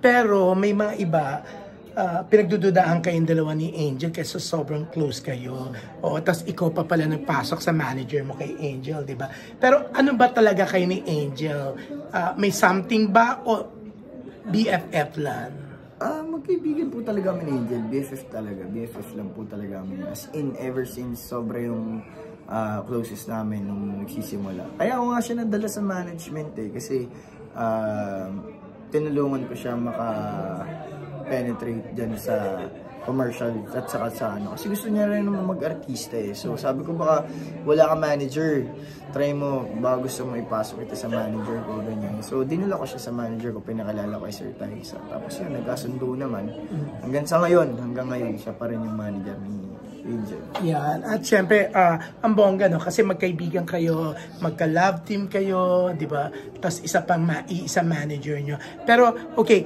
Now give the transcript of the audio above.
Pero may mga iba, pinagdududahan kayong dalawa ni Angel kasi sobrang close kayo. O, tas ikaw pa pala nagpasok sa manager mo kay Angel, di ba? Pero ano ba talaga kayo ni Angel? May something ba o BFF lang? Magkaibigan po talaga kami ni Angel. BFF talaga. BFF lang po talaga kami. As in, ever since sobra yung closest namin nung nagsisimula. Kaya ako nga siya nadala sa management kasi tinulungan ko siya maka-penetrate dyan sa commercial at saka sa ano. Kasi gusto niya rin naman mag-artista So sabi ko baka wala ka manager. Try mo, baka gusto mo ipasok ito sa manager ko, ganyan. So dinula ko siya sa manager ko, pinakalala ko kay Sir Taisa. Tapos yun, nagkasundo naman. Hanggang ngayon, siya pa rin yung manager ni Angel. Yan. At syempre, ang bongga, no? Kasi magkaibigan kayo, magka-love team kayo, di ba? Tapos isa manager nyo. Pero, okay,